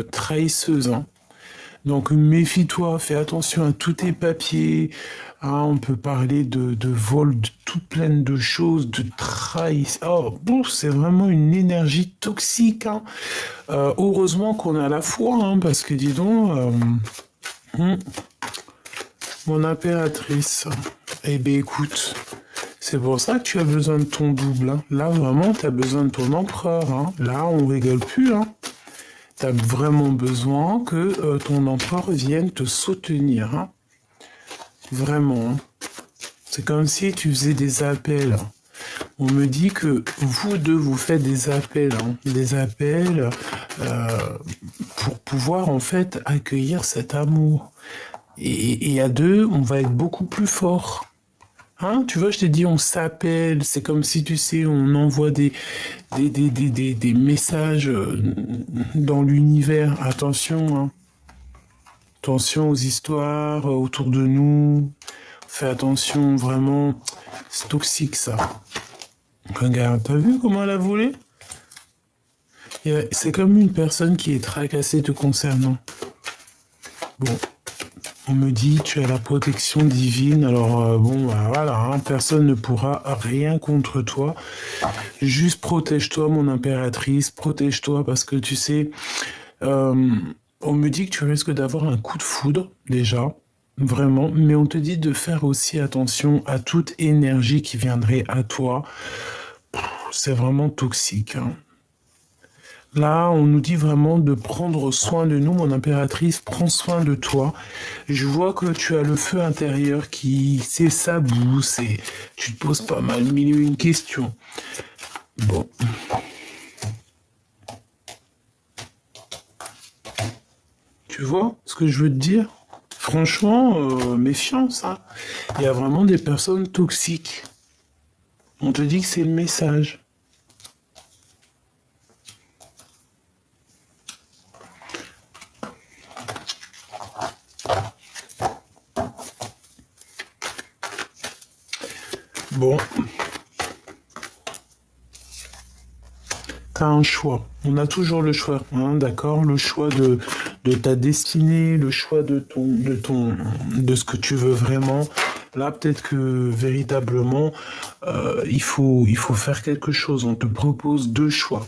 trahisseuse, hein. Donc méfie-toi, fais attention à tous tes papiers. Hein, on peut parler de vol, de tout plein de choses, de trahison. Oh, bon, c'est vraiment une énergie toxique. Hein. Heureusement qu'on a la foi, hein, parce que dis donc, hum, mon impératrice. Eh bien écoute, c'est pour ça que tu as besoin de ton double. Hein. Là vraiment, tu as besoin de ton empereur. Hein. Là, on rigole plus. Hein. Tu as vraiment besoin que ton empereur vienne te soutenir. Hein. Vraiment. Hein. C'est comme si tu faisais des appels. On me dit que vous deux, vous faites des appels. Hein. Des appels pour pouvoir en fait accueillir cet amour. Et à deux, on va être beaucoup plus fort. Hein, tu vois, je t'ai dit, on s'appelle, c'est comme si, tu sais, on envoie des messages dans l'univers. Attention, hein. Attention aux histoires autour de nous. Fais attention, vraiment. C'est toxique, ça. Regarde, t'as vu comment elle a volé? C'est comme une personne qui est tracassée te concernant. Bon. On me dit, tu as la protection divine, alors bon, bah, voilà, hein, personne ne pourra rien contre toi. Juste protège-toi, mon impératrice, protège-toi, parce que tu sais, on me dit que tu risques d'avoir un coup de foudre, déjà, vraiment, mais on te dit de faire aussi attention à toute énergie qui viendrait à toi. C'est vraiment toxique, hein. Là, on nous dit vraiment de prendre soin de nous, mon impératrice, prends soin de toi. Je vois que tu as le feu intérieur qui s'abousse et tu te poses pas mal mille et une questions. Bon. Tu vois ce que je veux te dire? Franchement, méfiance, hein. Il y a vraiment des personnes toxiques. On te dit que c'est le message. Bon, t'as un choix. On a toujours le choix, hein, d'accord? Le choix de ta destinée, le choix de ce que tu veux vraiment. Là, peut-être que véritablement, il faut faire quelque chose. On te propose deux choix.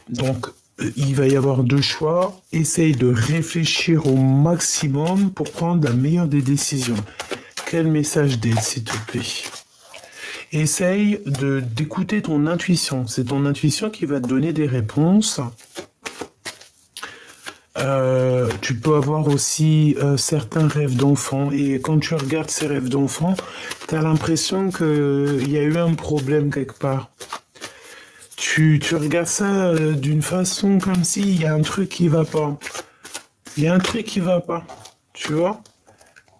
Donc, il va y avoir deux choix. Essaye de réfléchir au maximum pour prendre la meilleure des décisions. Quel message d'aide, s'il te plaît? Essaye d'écouter ton intuition. C'est ton intuition qui va te donner des réponses. Tu peux avoir aussi certains rêves d'enfant. Et quand tu regardes ces rêves d'enfant, tu as l'impression qu'il y a eu un problème quelque part. Tu regardes ça d'une façon comme s'il y a un truc qui va pas. Il y a un truc qui va pas. Tu vois?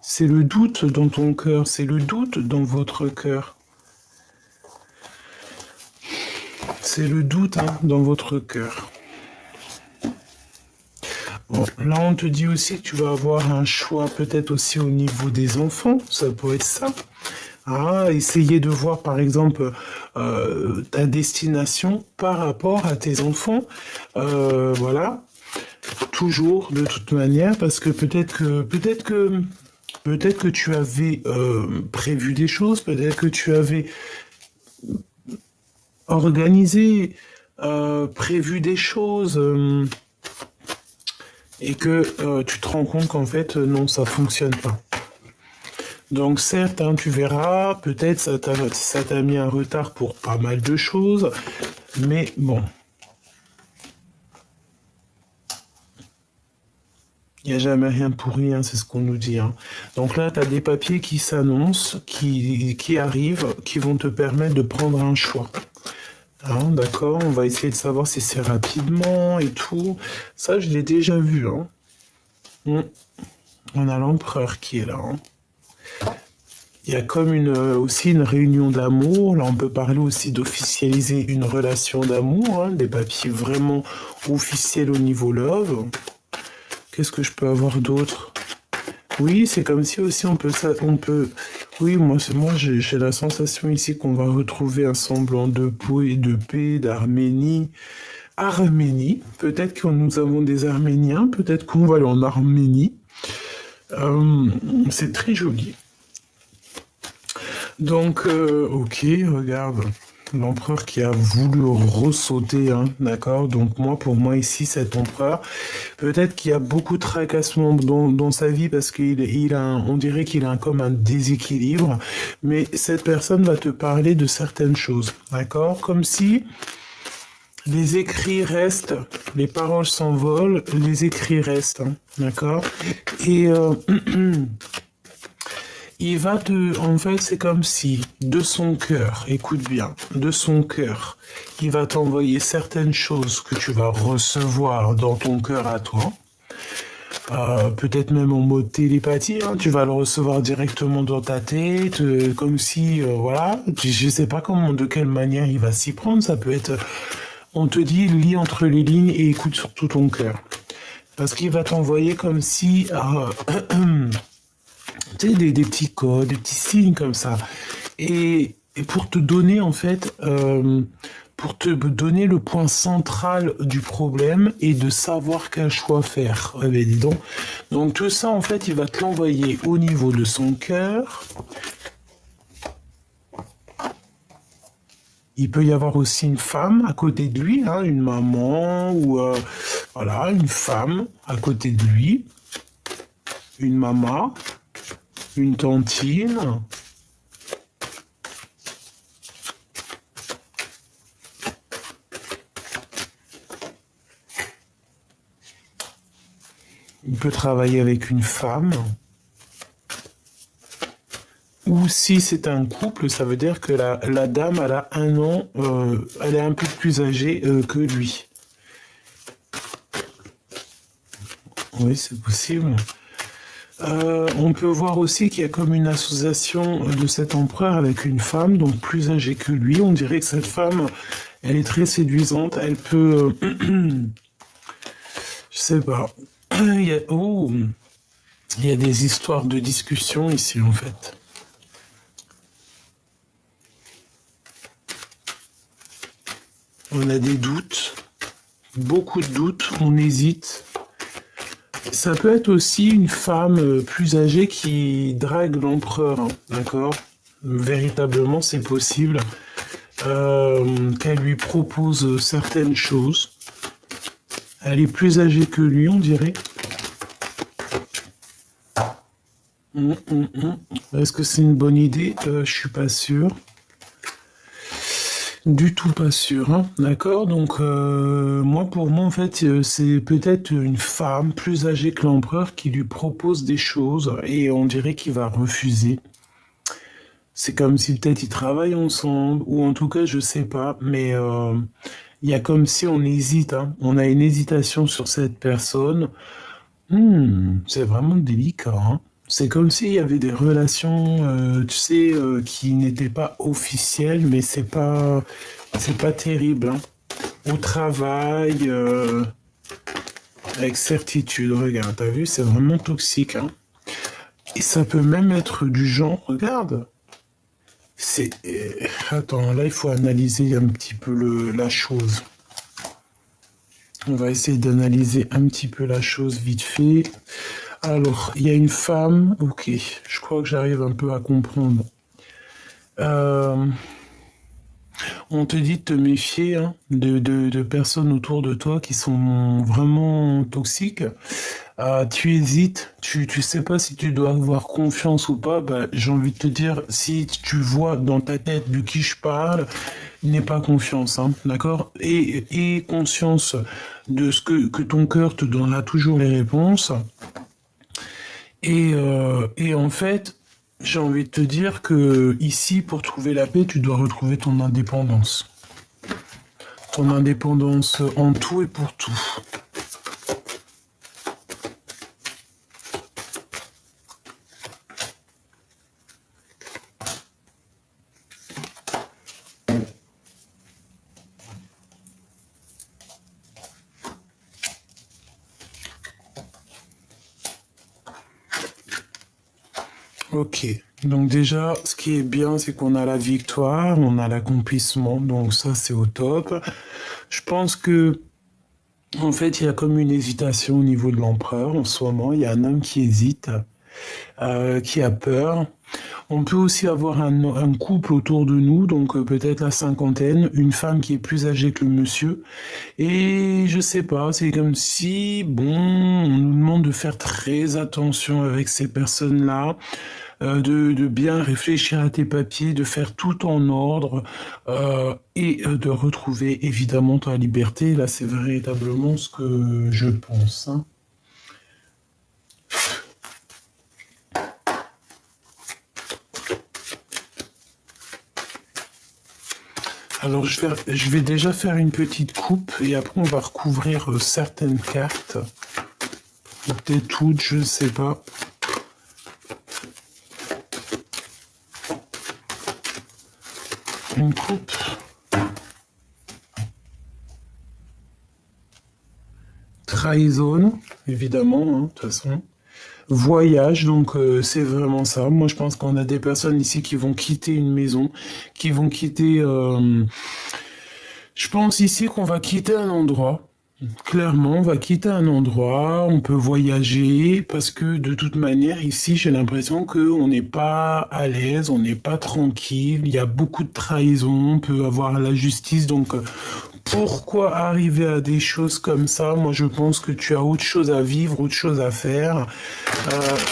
C'est le doute dans ton cœur. C'est le doute dans votre cœur. C'est le doute, hein, dans votre cœur. Bon, là, on te dit aussi que tu vas avoir un choix peut-être aussi au niveau des enfants. Ça peut être ça. Ah, essayer de voir, par exemple, ta destination par rapport à tes enfants. Voilà. Toujours, de toute manière, parce que peut-être que tu avais prévu des choses, peut-être que tu avais organisé, prévu des choses, et que tu te rends compte qu'en fait, non, ça fonctionne pas. Donc certes, hein, tu verras, peut-être ça t'a mis un retard pour pas mal de choses, mais bon. Il n'y a jamais rien pour rien, c'est ce qu'on nous dit. Hein. Donc là, tu as des papiers qui s'annoncent, qui arrivent, qui vont te permettre de prendre un choix. Hein, d'accord, on va essayer de savoir si c'est rapidement et tout. Ça, je l'ai déjà vu. Hein. On a l'empereur qui est là. Hein. Il y a comme aussi une réunion d'amour. Là, on peut parler aussi d'officialiser une relation d'amour. Hein, des papiers vraiment officiels au niveau love. Qu'est-ce que je peux avoir d'autre? Oui, c'est comme si aussi on peut. Oui, moi j'ai la sensation ici qu'on va retrouver un semblant de paix, d'harmonie. Arménie. Peut-être que nous avons des Arméniens, peut-être qu'on va aller en Arménie. C'est très joli. Donc, ok, regarde, l'empereur qui a voulu ressauter, hein, d'accord? Donc moi, pour moi ici, cet empereur, peut-être qu'il y a beaucoup de tracassements dans sa vie parce on dirait qu'il a comme un déséquilibre, mais cette personne va te parler de certaines choses, d'accord? Comme si les écrits restent, les paroles s'envolent, les écrits restent, hein, d'accord? Et en fait, c'est comme si, de son cœur, écoute bien, de son cœur, il va t'envoyer certaines choses que tu vas recevoir dans ton cœur à toi. Peut-être même en mode télépathie, hein, tu vas le recevoir directement dans ta tête, comme si, voilà, je sais pas comment, de quelle manière il va s'y prendre, ça peut être, on te dit, lis entre les lignes et écoute surtout ton cœur. Parce qu'il va t'envoyer comme si, tu sais, des petits codes, des petits signes comme ça. Et pour te donner, en fait, pour te donner le point central du problème et de savoir quel choix faire. Ouais, ben dis donc. Donc tout ça, en fait, il va te l'envoyer au niveau de son cœur. Il peut y avoir aussi une femme à côté de lui, hein, une maman ou voilà, une femme à côté de lui, une maman, une tantine. Il peut travailler avec une femme. Ou si c'est un couple, ça veut dire que la dame, elle a 1 an, elle est un peu plus âgée que lui. Oui, c'est possible. On peut voir aussi qu'il y a comme une association de cet empereur avec une femme, donc plus âgée que lui. On dirait que cette femme, elle est très séduisante. Elle peut... je sais pas. Oh, il y a des histoires de discussion ici, en fait. On a des doutes, beaucoup de doutes, on hésite. Ça peut être aussi une femme plus âgée qui drague l'empereur, hein, d'accord? Véritablement, c'est possible qu'elle lui propose certaines choses. Elle est plus âgée que lui, on dirait. Est-ce que c'est une bonne idée? Je suis pas sûr. Du tout pas sûr, hein. D'accord? Donc, moi, pour moi, en fait, c'est peut-être une femme plus âgée que l'empereur qui lui propose des choses et on dirait qu'il va refuser. C'est comme si peut-être ils travaillent ensemble, ou en tout cas, je sais pas, mais il y a comme si on hésite, hein. On a une hésitation sur cette personne. C'est vraiment délicat, hein. C'est comme s'il y avait des relations, tu sais, qui n'étaient pas officielles, mais c'est pas terrible, hein. Au travail, avec certitude, regarde, t'as vu, c'est vraiment toxique, hein. Et ça peut même être du genre, regarde, attends, là, il faut analyser un petit peu la chose. On va essayer d'analyser un petit peu la chose vite fait. Alors, il y a une femme, ok, je crois que j'arrive un peu à comprendre. Euh, on te dit de te méfier, hein, de personnes autour de toi qui sont vraiment toxiques. Tu hésites, tu sais pas si tu dois avoir confiance ou pas. Bah, j'ai envie de te dire, si tu vois dans ta tête de qui je parle, n'aie pas confiance, hein, d'accord? Et conscience de ce que ton cœur te donnera toujours les réponses. Et en fait, j'ai envie de te dire que ici, pour trouver la paix, tu dois retrouver ton indépendance. Ton indépendance en tout et pour tout. Ok, donc déjà, ce qui est bien, c'est qu'on a la victoire, on a l'accomplissement, donc ça c'est au top. Je pense que, en fait, il y a comme une hésitation au niveau de l'empereur en ce moment. Il y a un homme qui hésite, qui a peur. On peut aussi avoir un couple autour de nous, donc peut-être la cinquantaine, une femme qui est plus âgée que le monsieur. Et je sais pas, c'est comme si, bon, on nous demande de faire très attention avec ces personnes-là, de bien réfléchir à tes papiers, de faire tout en ordre et de retrouver évidemment ta liberté. Là, c'est véritablement ce que je pense, hein. Alors, je vais déjà faire une petite coupe et après, on va recouvrir certaines cartes. Peut-être toutes, je ne sais pas. Une coupe. Trahison, évidemment, hein, de toute façon. Voyage, donc c'est vraiment ça. Moi, je pense qu'on a des personnes ici qui vont quitter une maison, qui vont quitter... Je pense ici qu'on va quitter un endroit. Clairement, on va quitter un endroit, on peut voyager, parce que de toute manière, ici, j'ai l'impression qu'on n'est pas à l'aise, on n'est pas tranquille, il y a beaucoup de trahison, on peut avoir la justice, donc pourquoi arriver à des choses comme ça? Moi, je pense que tu as autre chose à vivre, autre chose à faire.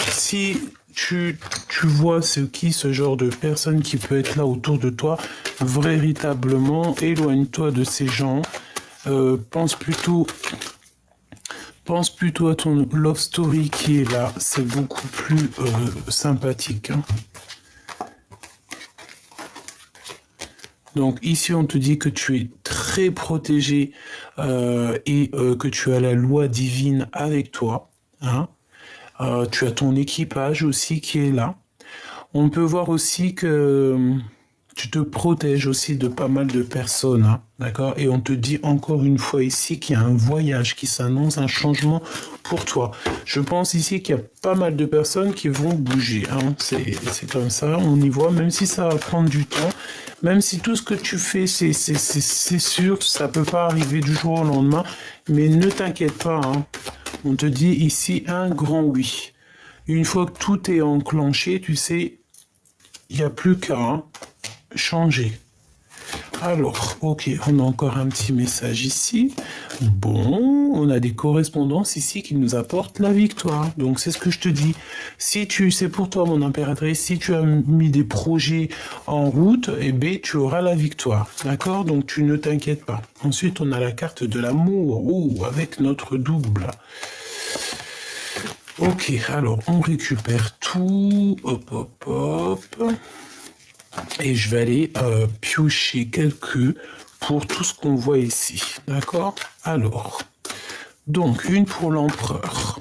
Si tu vois ce genre de personne qui peut être là autour de toi, véritablement, éloigne-toi de ces gens. Pense plutôt à ton love story qui est là. C'est beaucoup plus sympathique, hein. Donc ici, on te dit que tu es très protégé et que tu as la loi divine avec toi, hein. Tu as ton équipage aussi qui est là. On peut voir aussi que tu te protèges aussi de pas mal de personnes, hein, d'accord? Et on te dit encore une fois ici qu'il y a un voyage qui s'annonce, un changement pour toi. Je pense ici qu'il y a pas mal de personnes qui vont bouger, hein. C'est comme ça, on y voit, même si ça va prendre du temps, même si tout ce que tu fais, c'est sûr, ça peut pas arriver du jour au lendemain, mais ne t'inquiète pas, hein. On te dit ici un grand oui. Une fois que tout est enclenché, tu sais, il n'y a plus qu'à changer. Alors, ok, on a encore un petit message ici. Bon, on a des correspondances ici qui nous apportent la victoire. Donc, c'est ce que je te dis. C'est pour toi, mon impératrice, si tu as mis des projets en route, eh bien, tu auras la victoire. D'accord? Donc, tu ne t'inquiètes pas. Ensuite, on a la carte de l'amour. Oh, avec notre double. Ok, alors, on récupère tout. Hop, hop, hop. Et je vais aller piocher quelques pour tout ce qu'on voit ici. D'accord? Alors, donc, une pour l'empereur.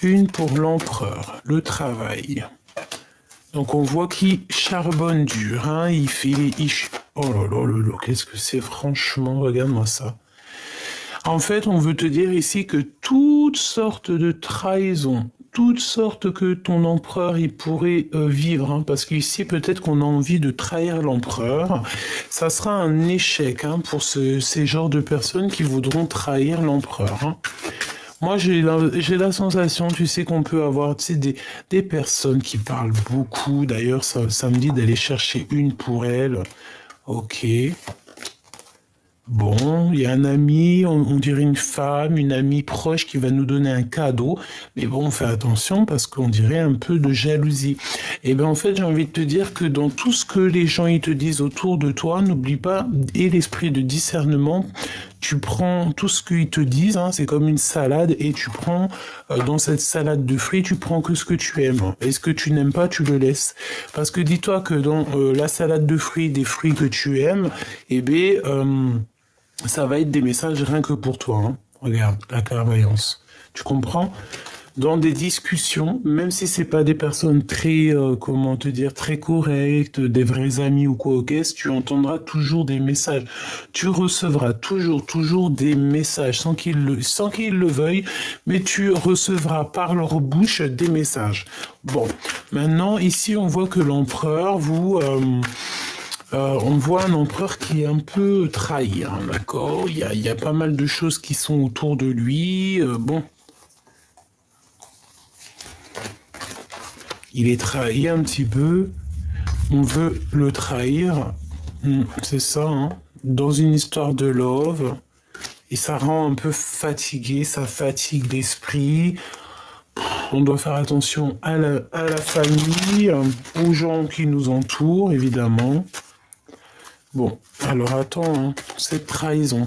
Une pour l'empereur. Le travail. Donc, on voit qu'il charbonne dur. Hein, il fait les... Oh là là là là, qu'est-ce que c'est franchement? Regarde-moi ça. En fait, on veut te dire ici que toutes sortes de trahisons, toutes sortes que ton empereur il pourrait vivre, hein, parce qu'ici peut-être qu'on a envie de trahir l'empereur, ça sera un échec, hein, pour ces genres de personnes qui voudront trahir l'empereur, hein. Moi, j'ai la sensation, tu sais, qu'on peut avoir, tu sais, des personnes qui parlent beaucoup. D'ailleurs, ça me dit d'aller chercher une pour elle. Ok. Bon, il y a un ami, on dirait une femme, une amie proche qui va nous donner un cadeau. Mais bon, fais attention parce qu'on dirait un peu de jalousie. Et bien en fait, j'ai envie de te dire que dans tout ce que les gens ils te disent autour de toi, n'oublie pas, et l'esprit de discernement, tu prends tout ce qu'ils te disent, hein, c'est comme une salade, et tu prends, dans cette salade de fruits, tu prends que ce que tu aimes. Et ce que tu n'aimes pas, tu le laisses. Parce que dis-toi que dans la salade de fruits, des fruits que tu aimes, eh bien... ça va être des messages rien que pour toi, hein. Regarde, la clairvoyance. Tu comprends? Dans des discussions, même si c'est pas des personnes très, comment te dire, très correctes, des vrais amis ou quoi, ok, tu entendras toujours des messages. Tu recevras toujours des messages sans qu'ils le veuillent, mais tu recevras par leur bouche des messages. Bon, maintenant, ici, on voit que l'empereur On voit un empereur qui est un peu trahi, hein, d'accord? Il y a pas mal de choses qui sont autour de lui. Bon, il est trahi un petit peu. On veut le trahir. C'est ça, hein? Dans une histoire de love. Et ça rend un peu fatigué, ça fatigue l'esprit. On doit faire attention à la famille, aux gens qui nous entourent, évidemment. Bon, alors attends, hein, cette trahison.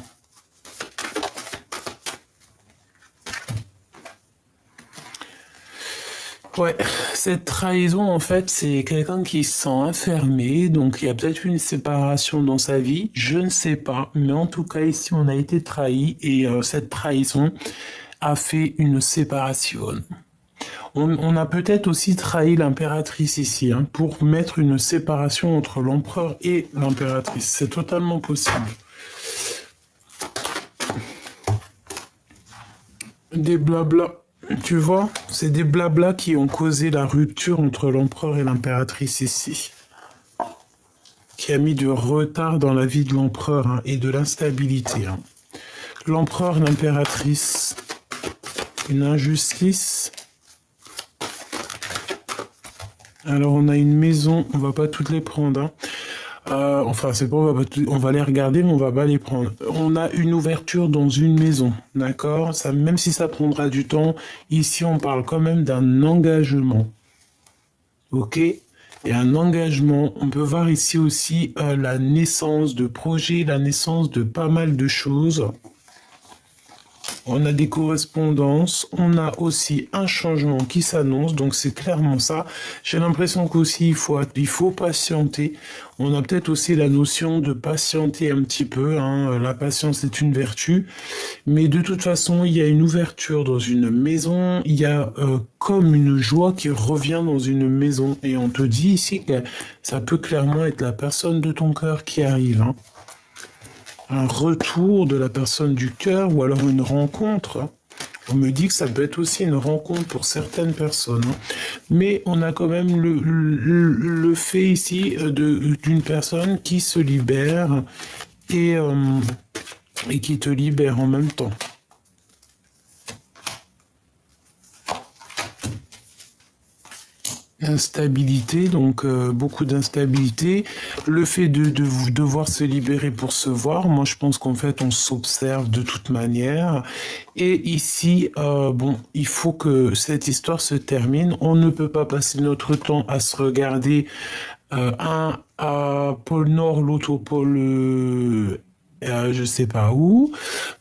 Ouais, cette trahison, en fait, c'est quelqu'un qui se sent enfermé, donc il y a peut-être une séparation dans sa vie, je ne sais pas, mais en tout cas, ici, on a été trahi et cette trahison a fait une séparation. On a peut-être aussi trahi l'impératrice ici, hein, pour mettre une séparation entre l'empereur et l'impératrice. C'est totalement possible. Des blabla. Tu vois, c'est des blabla qui ont causé la rupture entre l'empereur et l'impératrice ici. Qui a mis du retard dans la vie de l'empereur, hein, et de l'instabilité. Hein. L'empereur, l'impératrice, une injustice. Alors on a une maison, on va pas toutes les prendre. Hein. Enfin, c'est pas, on va les regarder, mais on va pas les prendre. On a une ouverture dans une maison, d'accord? Ça, même si ça prendra du temps, ici on parle quand même d'un engagement, ok? Et un engagement, on peut voir ici aussi la naissance de projets, la naissance de pas mal de choses. On a des correspondances, on a aussi un changement qui s'annonce, donc c'est clairement ça. J'ai l'impression qu'aussi il faut patienter. On a peut-être aussi la notion de patienter un petit peu, hein. La patience est une vertu, mais de toute façon, il y a une ouverture dans une maison, il y a comme une joie qui revient dans une maison, et on te dit ici que ça peut clairement être la personne de ton cœur qui arrive, hein. Un retour de la personne du cœur ou alors une rencontre. On me dit que ça peut être aussi une rencontre pour certaines personnes. Mais on a quand même le fait ici d'une personne qui se libère et, et qui te libère en même temps. Instabilité, donc beaucoup d'instabilité. Le fait de devoir se libérer pour se voir, moi je pense qu'en fait on s'observe de toute manière. Et ici, bon, il faut que cette histoire se termine. On ne peut pas passer notre temps à se regarder un à pôle Nord, l'autre au pôle je sais pas où.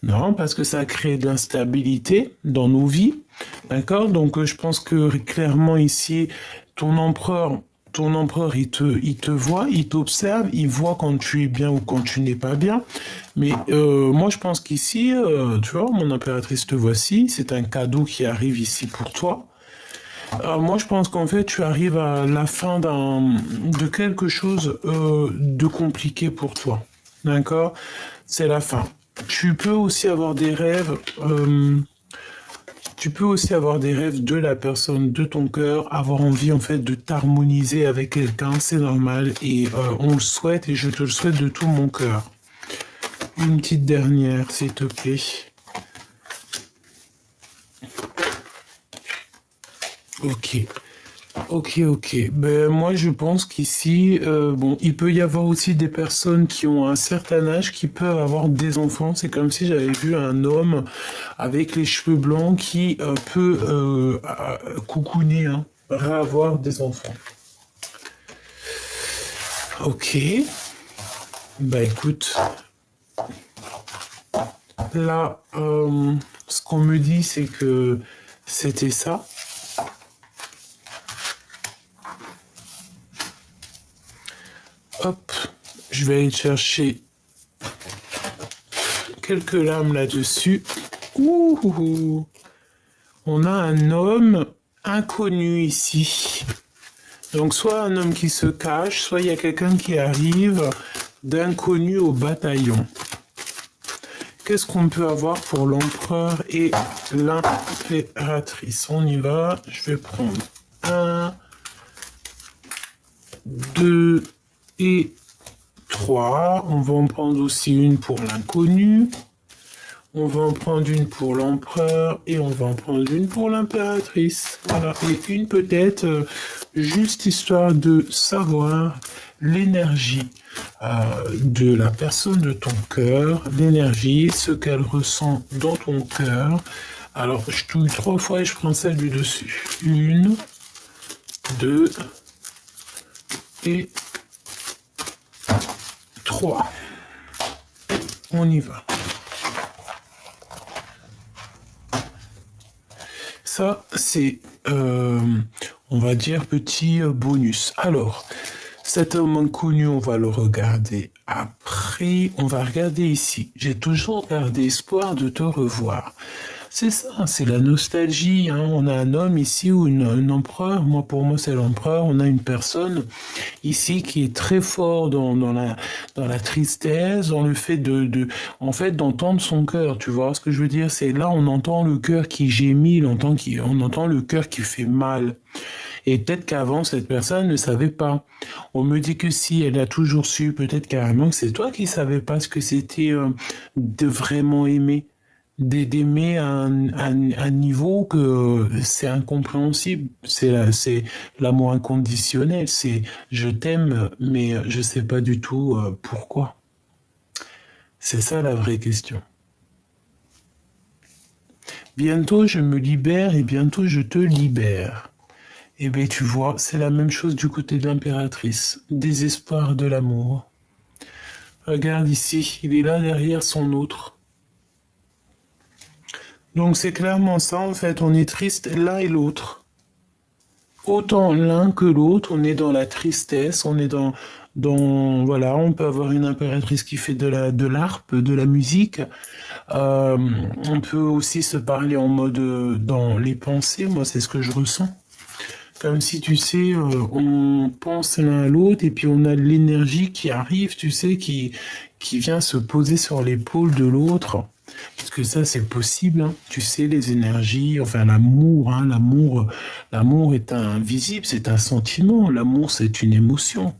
Non, parce que ça crée de l'instabilité dans nos vies. D'accord? Donc je pense que clairement ici, ton empereur, il te voit, il t'observe, il voit quand tu es bien ou quand tu n'es pas bien. Mais moi, je pense qu'ici, tu vois, mon impératrice te voici, c'est un cadeau qui arrive ici pour toi. Moi, je pense qu'en fait, tu arrives à la fin de quelque chose de compliqué pour toi. D'accord? C'est la fin. Tu peux aussi avoir des rêves. Tu peux aussi avoir des rêves de la personne de ton cœur, avoir envie en fait de t'harmoniser avec quelqu'un, c'est normal et on le souhaite et je te le souhaite de tout mon cœur. Une petite dernière, s'il te plaît. Ok. Ok. Ben, moi, je pense qu'ici, bon, il peut y avoir aussi des personnes qui ont un certain âge qui peuvent avoir des enfants. C'est comme si j'avais vu un homme avec les cheveux blancs qui peut coucouner, hein, avoir des enfants. Ok. Bah écoute, là, ce qu'on me dit, c'est que c'était ça. Hop, je vais aller chercher quelques lames là-dessus. Ouh, on a un homme inconnu ici. Donc soit un homme qui se cache, soit il y a quelqu'un qui arrive d'inconnu au bataillon. Qu'est-ce qu'on peut avoir pour l'empereur et l'impératrice? On y va, je vais prendre 1, 2 et 3. On va en prendre aussi une pour l'inconnu. On va en prendre une pour l'empereur et on va en prendre une pour l'impératrice. Voilà, et une peut-être juste histoire de savoir l'énergie de la personne de ton cœur, l'énergie, ce qu'elle ressent dans ton cœur. Alors, je touille 3 fois et je prends celle du dessus. 1, 2 et 3. On y va. Ça, c'est, on va dire, petit bonus. Alors, cet homme inconnu, on va le regarder après. On va regarder ici. J'ai toujours gardé espoir de te revoir. C'est ça, c'est la nostalgie. Hein. On a un homme ici ou un empereur. Moi, pour moi, c'est l'empereur. On a une personne ici qui est très fort dans la tristesse, dans le fait en fait, d'entendre son cœur. Tu vois ce que je veux dire? C'est là, on entend le cœur qui gémit, on entend le cœur qui fait mal. Et peut-être qu'avant, cette personne ne savait pas. On me dit que si, elle a toujours su, peut-être carrément que c'est toi qui savais pas ce que c'était de vraiment aimer. D'aimer à un niveau que c'est incompréhensible. C'est l'amour inconditionnel. C'est je t'aime, mais je sais pas du tout pourquoi. C'est ça la vraie question. Bientôt je me libère et bientôt je te libère. Eh bien, tu vois, c'est la même chose du côté de l'impératrice. Désespoir de l'amour. Regarde ici, il est là derrière son autre. Donc c'est clairement ça, en fait, on est triste l'un et l'autre. Autant l'un que l'autre, on est dans la tristesse, on est voilà, on peut avoir une impératrice qui fait de l'harpe, de la musique. On peut aussi se parler en mode dans les pensées, moi c'est ce que je ressens. Comme si, tu sais, on pense l'un à l'autre et puis on a l'énergie qui arrive, tu sais, qui vient se poser sur l'épaule de l'autre. Parce que ça, c'est possible, hein. Tu sais, les énergies, enfin l'amour, hein, l'amour est invisible, c'est un sentiment. L'amour, c'est une émotion.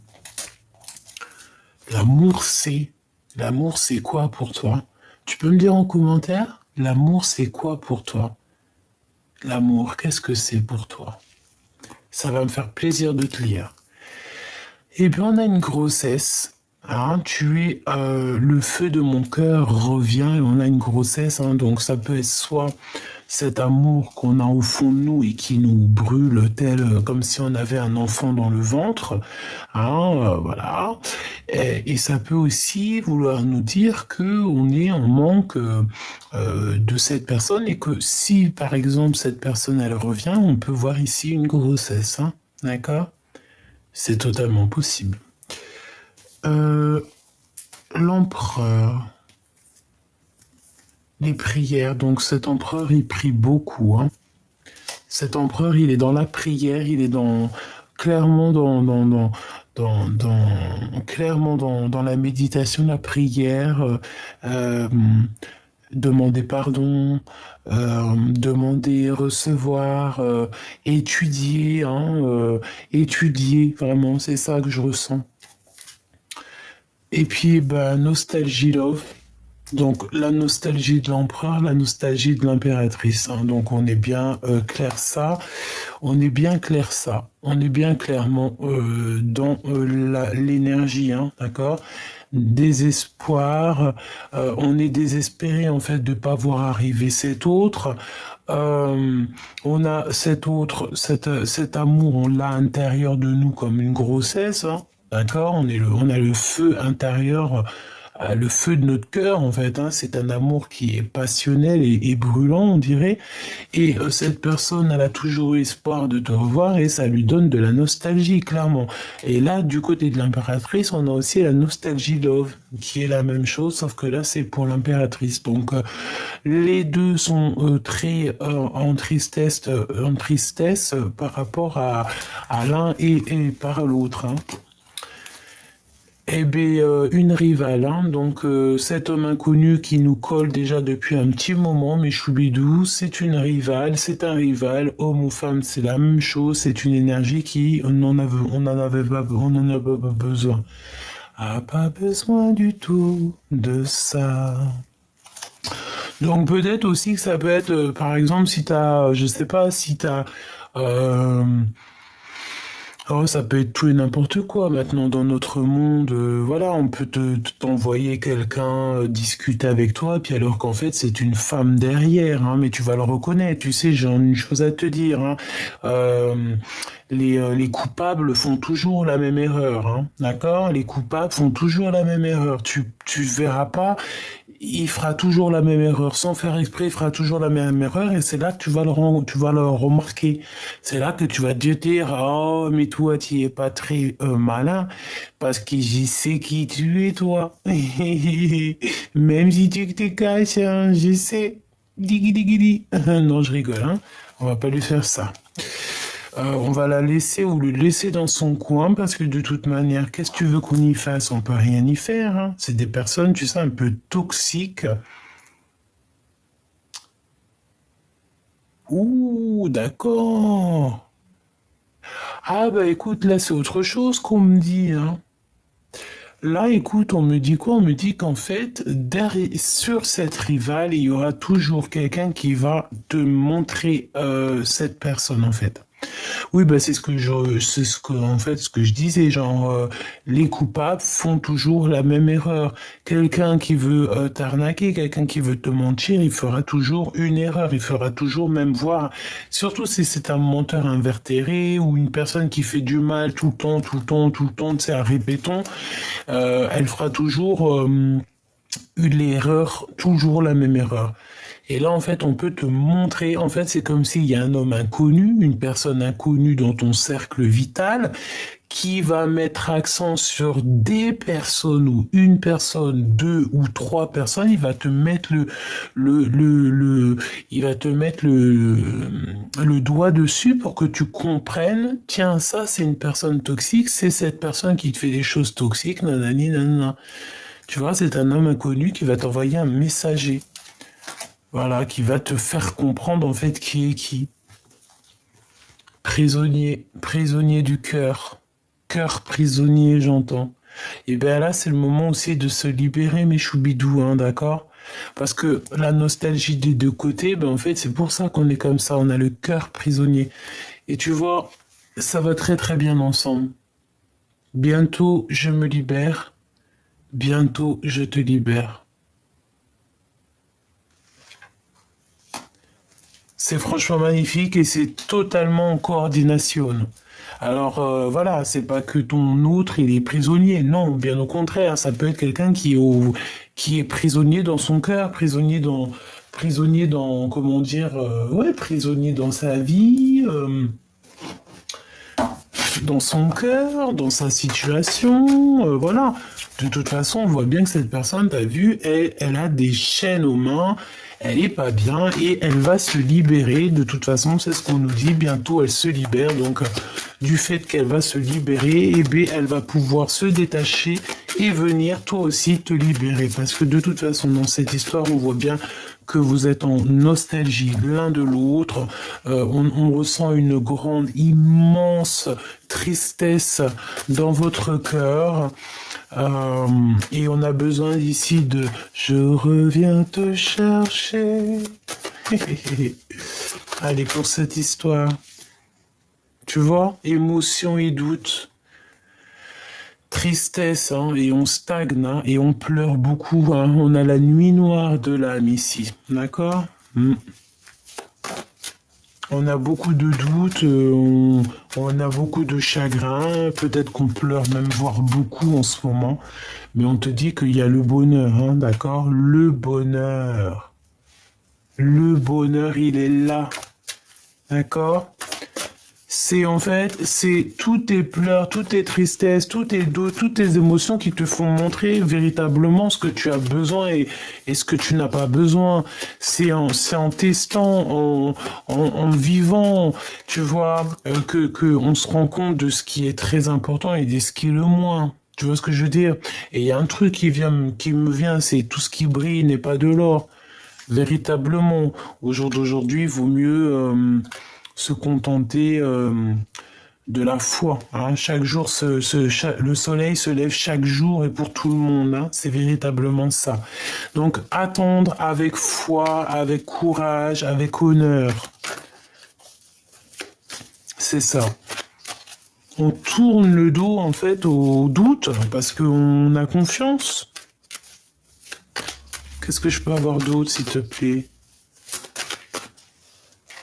L'amour, c'est quoi pour toi? Tu peux me dire en commentaire, l'amour, c'est quoi pour toi? L'amour, qu'est-ce que c'est pour toi? Ça va me faire plaisir de te lire. Et puis on a une grossesse. Hein, le feu de mon cœur revient et on a une grossesse. Hein, donc ça peut être soit cet amour qu'on a au fond de nous et qui nous brûle comme si on avait un enfant dans le ventre. Hein, voilà. Et ça peut aussi vouloir nous dire que on est en manque de cette personne et que si par exemple cette personne elle revient, on peut voir ici une grossesse. Hein, d'accord? C'est totalement possible. L'empereur, les prières. Donc cet empereur, il prie beaucoup. Hein. Cet empereur, il est dans la prière, il est clairement clairement dans la méditation, la prière. Demander pardon, demander, recevoir, étudier, hein, étudier, vraiment, c'est ça que je ressens. Et puis, nostalgie love. Donc, la nostalgie de l'empereur, la nostalgie de l'impératrice. Hein. Donc, on est bien clair ça. On est bien clair ça. On est bien clairement dans l'énergie, hein, d'accord? Désespoir. On est désespéré, en fait, de ne pas voir arriver cet autre. On a cet amour, on l'a à l'intérieur de nous comme une grossesse, hein. D'accord, on a le feu intérieur, le feu de notre cœur en fait. Hein, c'est un amour qui est passionnel et brûlant, on dirait. Et cette personne, elle a toujours eu espoir de te revoir et ça lui donne de la nostalgie, clairement. Et là, du côté de l'impératrice, on a aussi la nostalgie love, qui est la même chose, sauf que là, c'est pour l'impératrice. Donc, les deux sont très en tristesse par rapport à l'un et par l'autre. Hein. Eh bien, une rivale, hein, donc cet homme inconnu qui nous colle déjà depuis un petit moment, mais choubidou, c'est une rivale, c'est un rival, homme ou femme, c'est la même chose, c'est une énergie qui, on en a pas besoin. a pas besoin du tout de ça. Donc peut-être aussi que ça peut être, par exemple, si t'as, je sais pas, si t'as, euh, oh, ça peut être tout et n'importe quoi maintenant dans notre monde. Voilà, on peut t'envoyer quelqu'un discuter avec toi, puis alors qu'en fait c'est une femme derrière, hein, mais tu vas le reconnaître. Tu sais, j'ai une chose à te dire, hein. Euh, les coupables font toujours la même erreur, hein, d'accord? Les coupables font toujours la même erreur. Tu verras pas, il fera toujours la même erreur. Sans faire exprès, il fera toujours la même erreur et c'est là que tu vas le remarquer. C'est là que tu vas te dire, oh, mais toi, tu es pas très malin parce que je sais qui tu es, toi. Même si tu te caches, hein, je sais. Diggy diggy di. Non, je rigole, hein. On va pas lui faire ça. On va la laisser ou le laisser dans son coin parce que de toute manière, qu'est-ce que tu veux qu'on y fasse? On peut rien y faire, hein. C'est des personnes, tu sais, un peu toxiques. Ouh, d'accord. Ah bah écoute, là c'est autre chose qu'on me dit, hein. Là, écoute, on me dit quoi? On me dit qu'en fait, derrière, sur cette rivale, il y aura toujours quelqu'un qui va te montrer cette personne, en fait. Oui, bah c'est ce que, en fait, ce que je disais, genre, les coupables font toujours la même erreur. Quelqu'un qui veut t'arnaquer, quelqu'un qui veut te mentir, il fera toujours une erreur, il fera toujours même voir, surtout si c'est un menteur invétéré ou une personne qui fait du mal tout le temps, tout le temps, tout le temps, c'est un répéton, elle fera toujours l'erreur, toujours la même erreur. Et là, en fait, on peut te montrer, en fait, c'est comme s'il y a un homme inconnu, une personne inconnue dans ton cercle vital, qui va mettre accent sur des personnes ou une personne, deux ou trois personnes, il va te mettre il va te mettre le doigt dessus pour que tu comprennes, tiens, ça, c'est une personne toxique, c'est cette personne qui te fait des choses toxiques, nanani, nanana. Tu vois, c'est un homme inconnu qui va t'envoyer un messager. Voilà, qui va te faire comprendre en fait qui est qui. Prisonnier, prisonnier du cœur. Cœur prisonnier, j'entends. Et bien là, c'est le moment aussi de se libérer, mes choubidous, hein, d'accord? Parce que la nostalgie des deux côtés, ben en fait, c'est pour ça qu'on est comme ça. On a le cœur prisonnier. Et tu vois, ça va très très bien ensemble. Bientôt, je me libère. Bientôt, je te libère. C'est franchement magnifique et c'est totalement en coordination. Alors voilà, c'est pas que ton autre il est prisonnier, non, bien au contraire, ça peut être quelqu'un qui est prisonnier dans son cœur, prisonnier dans, comment dire, ouais, prisonnier dans sa vie, dans son cœur, dans sa situation, voilà. De toute façon, on voit bien que cette personne, t'as vu, elle a des chaînes aux mains, elle est pas bien et elle va se libérer. De toute façon, c'est ce qu'on nous dit. Bientôt, elle se libère. Donc, du fait qu'elle va se libérer, eh bien, elle va pouvoir se détacher et venir toi aussi te libérer. Parce que de toute façon, dans cette histoire, on voit bien que vous êtes en nostalgie l'un de l'autre. On ressent une grande, immense tristesse dans votre cœur. Euh, et on a besoin ici de je reviens te chercher. Allez, pour cette histoire. Tu vois, émotion et doute, tristesse, hein, et on stagne, hein, et on pleure beaucoup, hein. On a la nuit noire de l'âme ici, d'accord? On a beaucoup de doutes, on a beaucoup de chagrin, peut-être qu'on pleure même, voire beaucoup en ce moment, mais on te dit qu'il y a le bonheur, hein, d'accord? Le bonheur. Le bonheur, il est là, d'accord? C'est en fait, c'est tous tes pleurs, toutes tes tristesses, tous tes doutes, toutes tes émotions qui te font montrer véritablement ce que tu as besoin et ce que tu n'as pas besoin. C'est en testant, en vivant, tu vois, que on se rend compte de ce qui est très important et de ce qui est le moins. Tu vois ce que je veux dire? Et il y a un truc qui me vient, c'est tout ce qui brille n'est pas de l'or. Véritablement, au jour d'aujourd'hui, il vaut mieux se contenter de la foi. Hein. Chaque jour, le soleil se lève chaque jour et pour tout le monde. Hein. C'est véritablement ça. Donc, attendre avec foi, avec courage, avec honneur. C'est ça. On tourne le dos, en fait, au doute parce qu'on a confiance. Qu'est-ce que je peux avoir d'autre, s'il te plaît?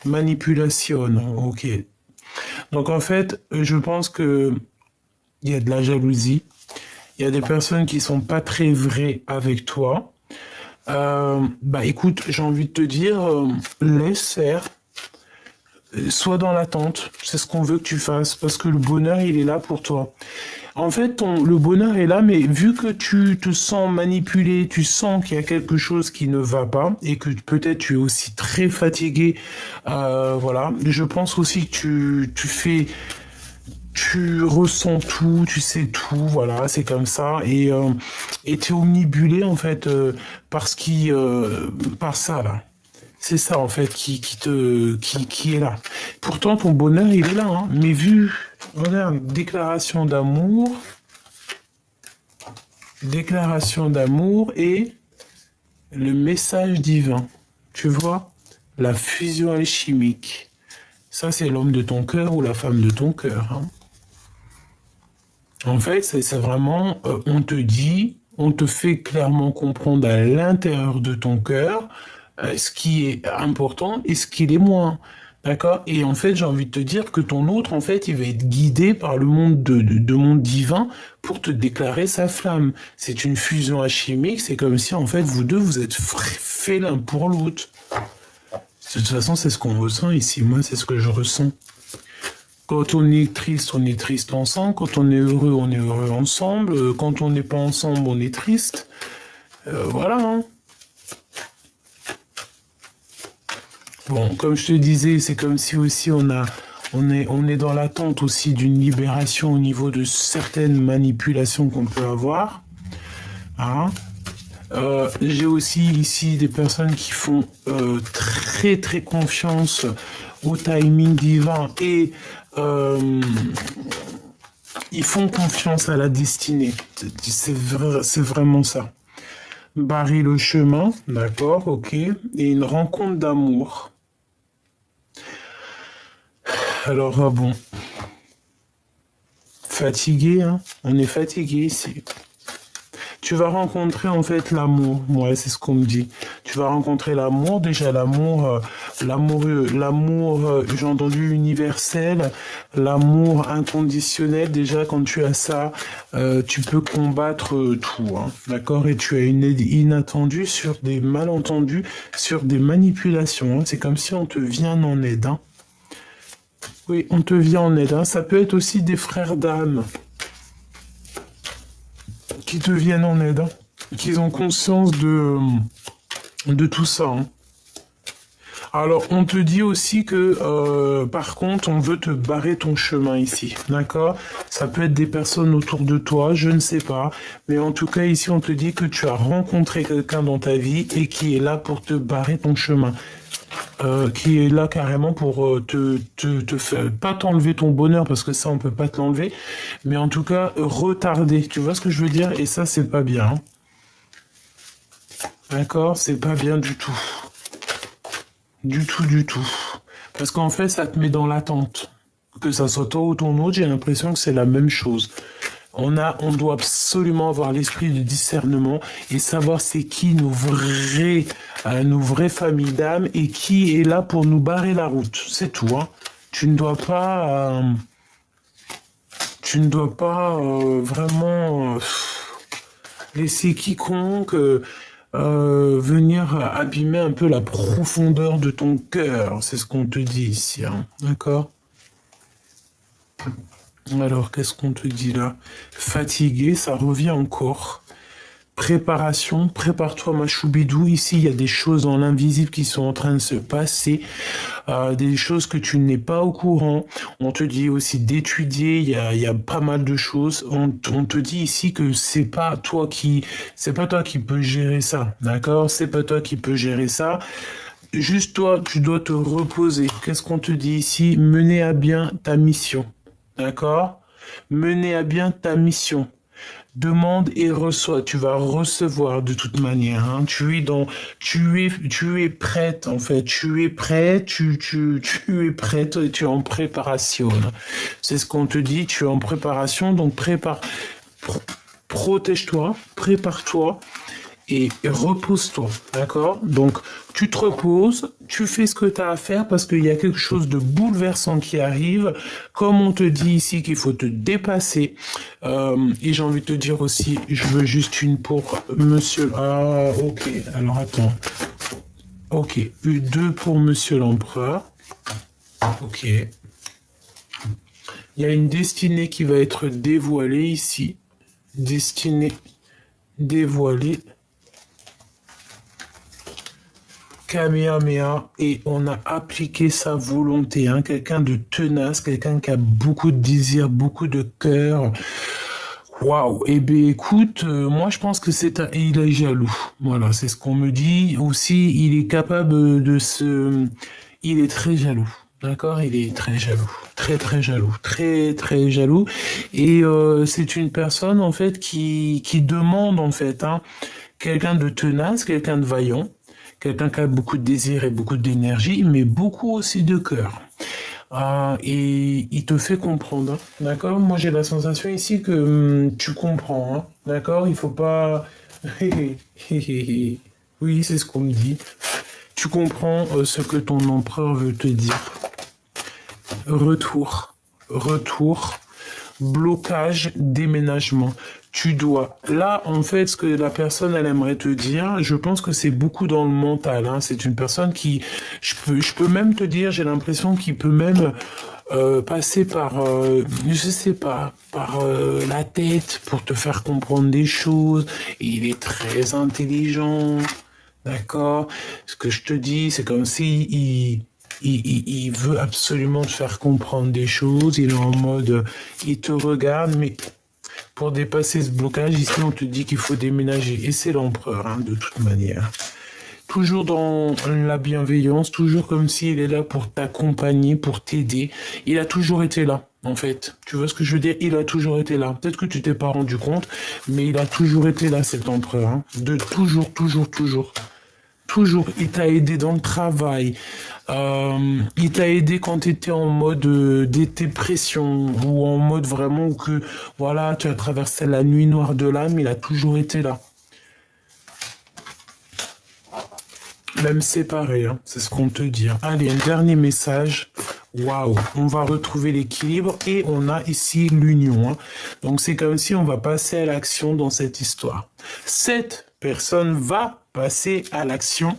Manipulation, ok. Donc en fait, je pense que il y a de la jalousie. Il y a des personnes qui sont pas très vraies avec toi. Bah écoute, j'ai envie de te dire, laisse faire. Sois dans l'attente. C'est ce qu'on veut que tu fasses parce que le bonheur, il est là pour toi. En fait, le bonheur est là, mais vu que tu te sens manipulé, tu sens qu'il y a quelque chose qui ne va pas et que peut-être tu es aussi très fatigué, voilà. Je pense aussi que tu ressens tout, tu sais tout, voilà, c'est comme ça et t'es omnibulé en fait par ça là. C'est ça en fait qui est là. Pourtant ton bonheur il est là, hein. Mais vu, regarde, déclaration d'amour et le message divin. Tu vois, la fusion alchimique. Ça c'est l'homme de ton cœur ou la femme de ton cœur. Hein. En fait, c'est vraiment, on te dit, on te fait clairement comprendre à l'intérieur de ton cœur ce qui est important et ce qui est moins. D'accord? Et en fait, j'ai envie de te dire que ton autre, en fait, il va être guidé par le monde de monde divin pour te déclarer sa flamme. C'est une fusion alchimique, c'est comme si, en fait, vous deux, vous êtes faits l'un pour l'autre. De toute façon, c'est ce qu'on ressent ici. Moi, c'est ce que je ressens. Quand on est triste ensemble. Quand on est heureux ensemble. Quand on n'est pas ensemble, on est triste. Voilà, hein. Bon, comme je te disais, c'est comme si aussi on est dans l'attente aussi d'une libération au niveau de certaines manipulations qu'on peut avoir. Hein. J'ai aussi ici des personnes qui font très très confiance au timing divin et ils font confiance à la destinée. C'est vraiment ça. Barrer le chemin, d'accord, ok, et une rencontre d'amour. Alors, bon, fatigué, hein, on est fatigué ici. Tu vas rencontrer en fait l'amour, ouais, c'est ce qu'on me dit. Tu vas rencontrer l'amour, déjà l'amour, j'ai entendu universel, l'amour inconditionnel. Déjà quand tu as ça, tu peux combattre tout, hein, d'accord. Et tu as une aide inattendue sur des malentendus, sur des manipulations. Hein. C'est comme si on te vient en aide. Hein. Oui, on te vient en aide. Hein. Ça peut être aussi des frères d'âme qui te viennent en aide, hein, qu'ils ont conscience de tout ça. Hein. Alors, on te dit aussi que, par contre, on veut te barrer ton chemin ici, d'accord? Ça peut être des personnes autour de toi, je ne sais pas, mais en tout cas, ici, on te dit que tu as rencontré quelqu'un dans ta vie et qui est là pour te barrer ton chemin. Qui est là carrément pour te faire, pas t'enlever ton bonheur parce que ça on peut pas te l'enlever, mais en tout cas retarder, tu vois ce que je veux dire, et ça c'est pas bien, hein. D'accord, c'est pas bien du tout, du tout, parce qu'en fait ça te met dans l'attente, que ça soit toi ou ton autre, j'ai l'impression que c'est la même chose. On doit absolument avoir l'esprit de discernement et savoir c'est qui nos vraies familles d'âme et qui est là pour nous barrer la route. C'est tout. Hein. Tu ne dois pas, vraiment laisser quiconque venir abîmer un peu la profondeur de ton cœur. C'est ce qu'on te dit ici. Hein. D'accord ? Alors, qu'est-ce qu'on te dit là? Fatigué, ça revient encore. Préparation, prépare-toi ma choubidou. Ici, il y a des choses dans l'invisible qui sont en train de se passer, des choses que tu n'es pas au courant. On te dit aussi d'étudier, il y a pas mal de choses. On te dit ici que c'est pas toi qui peux gérer ça, d'accord? C'est pas toi qui peux gérer ça. Juste toi, tu dois te reposer. Qu'est-ce qu'on te dit ici? Mener à bien ta mission. d'accord? Mener à bien ta mission. Demande et reçois. Tu vas recevoir de toute manière. Hein. Tu es prête en fait. Tu es prêt. Tu es prête. Et tu es en préparation. Hein. C'est ce qu'on te dit. Tu es en préparation. Donc protège-toi, prépare-toi et repose-toi, d'accord? Donc, tu te reposes, tu fais ce que tu as à faire parce qu'il y a quelque chose de bouleversant qui arrive. Comme on te dit ici qu'il faut te dépasser. Et j'ai envie de te dire aussi, je veux juste une pour monsieur... Ah, ok, alors attends. Ok, deux pour monsieur l'empereur. Ok. Il y a une destinée qui va être dévoilée ici. Destinée dévoilée. Kamehameha, et on a appliqué sa volonté, hein, quelqu'un de tenace, quelqu'un qui a beaucoup de désir, beaucoup de cœur. Waouh, eh bien écoute, moi je pense que il est jaloux. Voilà, c'est ce qu'on me dit. Aussi, il est capable de se... Il est très jaloux. D'accord, il est très jaloux, très jaloux, très jaloux. Et c'est une personne en fait qui demande en fait, hein, quelqu'un de tenace, quelqu'un de vaillant, quelqu'un qui a beaucoup de désir et beaucoup d'énergie, mais beaucoup aussi de cœur. Et il te fait comprendre, hein, d'accord? Moi, j'ai la sensation ici que tu comprends, hein, d'accord? Il faut pas... Oui, c'est ce qu'on me dit. Tu comprends ce que ton empereur veut te dire. Retour, blocage, déménagement. Tu dois. Là, en fait, ce que la personne, elle aimerait te dire, je pense que c'est beaucoup dans le mental. Hein. C'est une personne qui, je peux même te dire, j'ai l'impression qu'il peut même passer par, je sais pas, par la tête pour te faire comprendre des choses. Et il est très intelligent, d'accord? Ce que je te dis, c'est comme si il veut absolument te faire comprendre des choses. Il est en mode, il te regarde, mais pour dépasser ce blocage, ici, on te dit qu'il faut déménager. Et c'est l'empereur, hein, de toute manière. Toujours dans la bienveillance, toujours comme s'il est là pour t'accompagner, pour t'aider. Il a toujours été là, en fait. Tu vois ce que je veux dire? Il a toujours été là. Peut-être que tu t'es pas rendu compte, mais il a toujours été là, cet empereur. Hein. De toujours. Toujours, il t'a aidé dans le travail. Il t'a aidé quand tu étais en mode dépression ou en mode vraiment que voilà, tu as traversé la nuit noire de l'âme, il a toujours été là. Même séparé, hein, c'est ce qu'on te dit. Hein. Allez, un dernier message. Waouh, on va retrouver l'équilibre et on a ici l'union. Hein. Donc c'est comme si on va passer à l'action dans cette histoire. Cette personne va passer à l'action.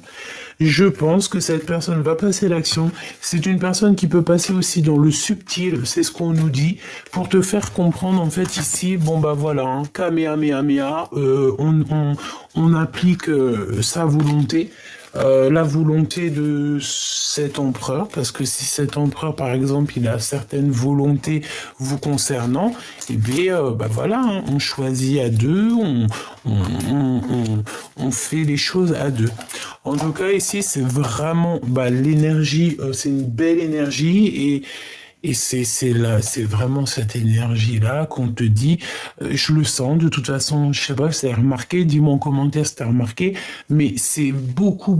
Je pense que cette personne va passer à l'action. C'est une personne qui peut passer aussi dans le subtil, c'est ce qu'on nous dit, pour te faire comprendre en fait ici, bon bah voilà, hein, Kamehameha, on applique sa volonté. La volonté de cet empereur, parce que si cet empereur, par exemple, il a certaines volontés vous concernant, eh bien, bah voilà, hein, on choisit à deux, on fait les choses à deux. En tout cas, ici, c'est vraiment bah, l'énergie, c'est une belle énergie et c'est vraiment cette énergie-là qu'on te dit, je le sens, de toute façon, je sais pas si t'as remarqué, dis-moi en commentaire si t'as remarqué, mais c'est beaucoup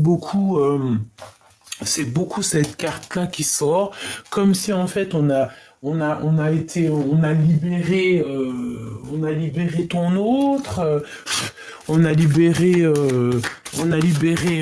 cette carte-là qui sort, comme si en fait on a libéré ton autre, on a libéré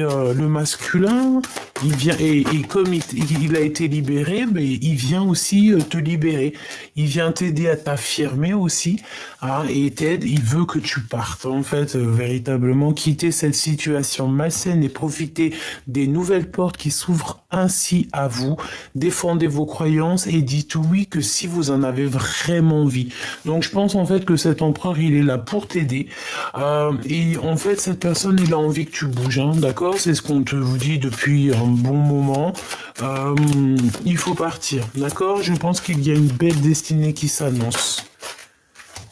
le masculin. Il vient et comme il a été libéré, mais il vient aussi te libérer. Il vient t'aider à t'affirmer aussi, hein, et t'aide. Il veut que tu partes en fait véritablement quitter cette situation malsaine et profiter des nouvelles portes qui s'ouvrent ainsi à vous. Défendez vos croyances et dites oui que si vous en avez vraiment envie. Donc je pense en fait que cet empereur il est là pour t'aider. Et en fait cette personne il a envie que tu bouges, hein, d'accord? C'est ce qu'on te vous dit depuis un bon moment. Il faut partir, d'accord? Je pense qu'il y a une belle destinée qui s'annonce.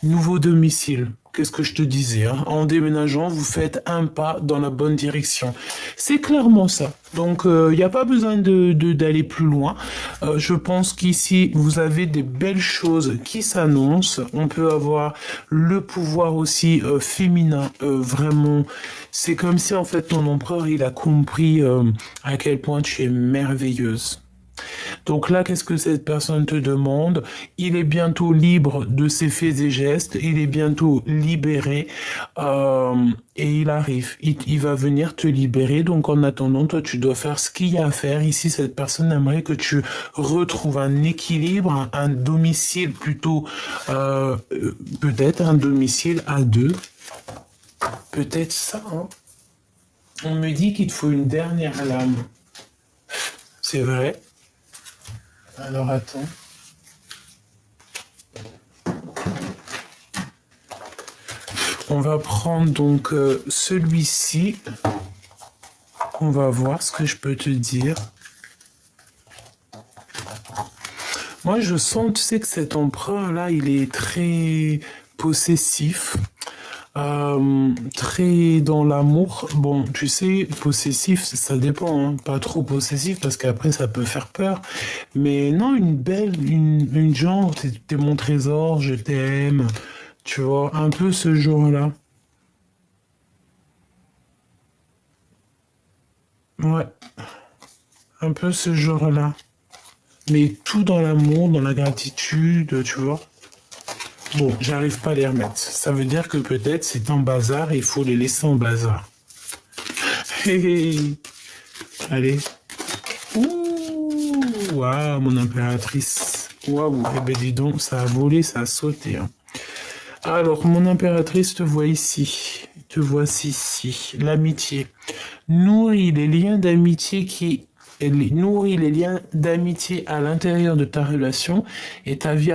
Nouveau domicile. Qu'est-ce que je te disais, hein? En déménageant, vous faites un pas dans la bonne direction. C'est clairement ça. Donc, il n'y a pas besoin d'aller plus loin. Je pense qu'ici, vous avez des belles choses qui s'annoncent. On peut avoir le pouvoir aussi féminin. Vraiment, c'est comme si, en fait, ton empereur, il a compris à quel point tu es merveilleuse. Donc là, qu'est-ce que cette personne te demande? Il est bientôt libre de ses faits et gestes, il est bientôt libéré et il arrive. Il va venir te libérer. Donc en attendant, toi, tu dois faire ce qu'il y a à faire. Ici, cette personne aimerait que tu retrouves un équilibre, un domicile plutôt, peut-être un domicile à deux. Peut-être ça, hein. On me dit qu'il te faut une dernière lame. C'est vrai? Alors attends. On va prendre donc celui-ci. On va voir ce que je peux te dire. Moi, je sens, tu sais, que cet empereur-là, il est très possessif. Très dans l'amour. Bon, tu sais, possessif, ça dépend, hein. Pas trop possessif parce qu'après ça peut faire peur. Mais non, une genre, t'es mon trésor, je t'aime. Tu vois, un peu ce genre-là. Ouais, un peu ce genre-là. Mais tout dans l'amour, dans la gratitude, tu vois. Bon, j'arrive pas à les remettre. Ça veut dire que peut-être c'est en bazar et il faut les laisser en bazar. Hé, hé. Allez. Ouh, waouh, mon impératrice. Waouh, eh ben dis donc, ça a volé, ça a sauté, hein. Alors, mon impératrice te voit ici. Te voici ici. L'amitié. Nourris les liens d'amitié nourris les liens d'amitié à l'intérieur de ta relation et ta vie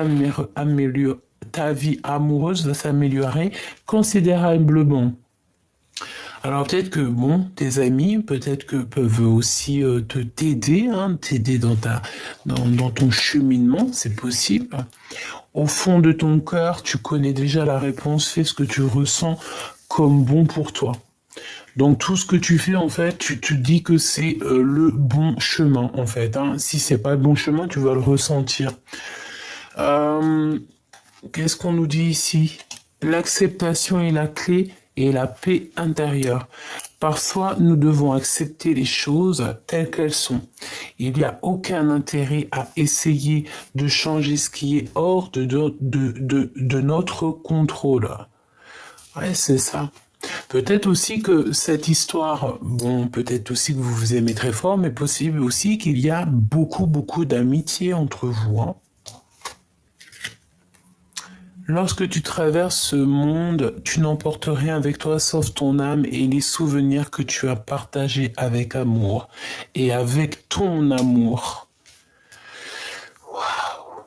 amoureuse va s'améliorer considérablement. Alors peut-être que bon, tes amis, peut-être que peuvent aussi te t'aider, hein, t'aider dans ton cheminement, c'est possible. Au fond de ton cœur, tu connais déjà la réponse, fais ce que tu ressens comme bon pour toi. Donc tout ce que tu fais, en fait, tu te dis que c'est le bon chemin, en fait, hein. Si c'est pas le bon chemin, tu vas le ressentir. Euh, Qu'est-ce qu'on nous dit ici? L'acceptation est la clé et la paix intérieure. Parfois, nous devons accepter les choses telles qu'elles sont. Il n'y a aucun intérêt à essayer de changer ce qui est hors de notre contrôle. Ouais, c'est ça. Peut-être aussi que cette histoire, bon, peut-être aussi que vous vous aimez très fort, mais possible aussi qu'il y a beaucoup, beaucoup d'amitié entre vous, hein. Lorsque tu traverses ce monde, tu n'emportes rien avec toi sauf ton âme et les souvenirs que tu as partagés avec amour et avec ton amour.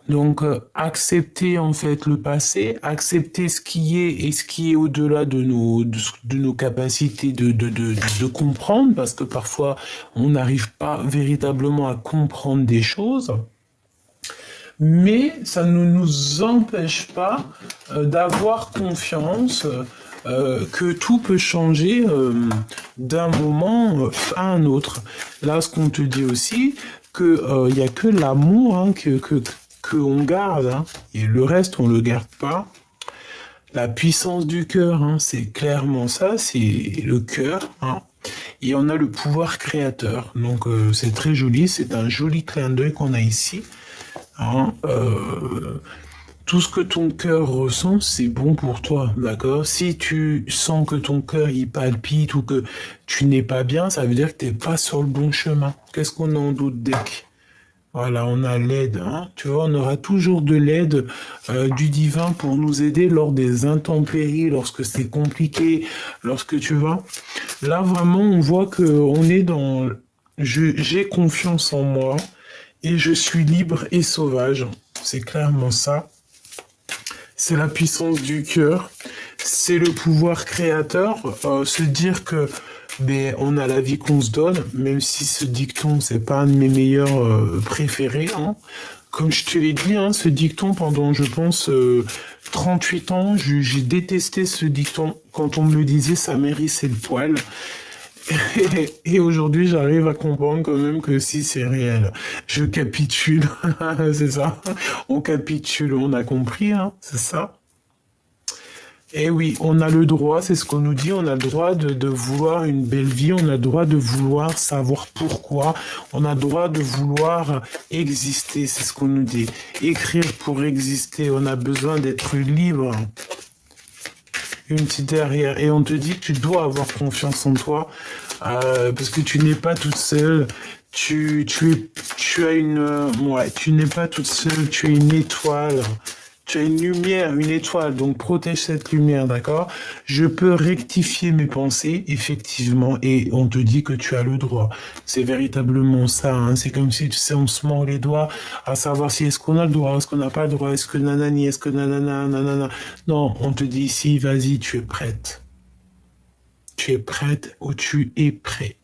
Donc, accepter en fait le passé, accepter ce qui est et ce qui est au-delà de nos capacités de comprendre, parce que parfois on n'arrive pas véritablement à comprendre des choses. Mais ça ne nous empêche pas d'avoir confiance que tout peut changer d'un moment à un autre. Là, ce qu'on te dit aussi, que il y a que l'amour, hein, que on garde, hein, et le reste on le garde pas. La puissance du cœur, hein, c'est clairement ça, c'est le cœur, hein. Et on a le pouvoir créateur. Donc c'est très joli, c'est un joli clin d'œil qu'on a ici, hein. Tout ce que ton cœur ressent, c'est bon pour toi, d'accord? Si tu sens que ton cœur il palpite ou que tu n'es pas bien, ça veut dire que t'es pas sur le bon chemin. Qu'est-ce qu'on a en d'autre deck? Voilà, on a l'aide, hein. Tu vois, on aura toujours de l'aide du divin pour nous aider lors des intempéries, lorsque c'est compliqué, lorsque tu vois. Là, vraiment, on voit que on est dans... J'ai confiance en moi et je suis libre et sauvage. C'est clairement ça. C'est la puissance du cœur. C'est le pouvoir créateur. Se dire que on a la vie qu'on se donne, même si ce dicton, c'est pas un de mes meilleurs préférés, hein. Comme je te l'ai dit, hein, ce dicton, pendant, je pense, 38 ans, j'ai détesté ce dicton. Quand on me le disait, ça m'hérissait le poil. Et aujourd'hui, j'arrive à comprendre quand même que si c'est réel. Je capitule, c'est ça. On capitule, on a compris, hein, c'est ça. Eh oui, on a le droit, c'est ce qu'on nous dit, on a le droit de vouloir une belle vie, on a le droit de vouloir savoir pourquoi, on a le droit de vouloir exister, c'est ce qu'on nous dit. Écrire pour exister, on a besoin d'être libre. Une petite derrière. Et on te dit que tu dois avoir confiance en toi, parce que tu n'es pas toute seule. Tu as une, ouais, tu n'es pas toute seule, tu es une étoile. Tu as une lumière, une étoile, donc protège cette lumière, d'accord? Je peux rectifier mes pensées, effectivement, et on te dit que tu as le droit. C'est véritablement ça, hein. C'est comme si, tu sais, on se mord les doigts à savoir si est-ce qu'on a le droit, est-ce qu'on n'a pas le droit, est-ce que nanani, est-ce que nanana, nanana. Non, on te dit ici, vas-y, tu es prête. Tu es prête ou tu es prêt.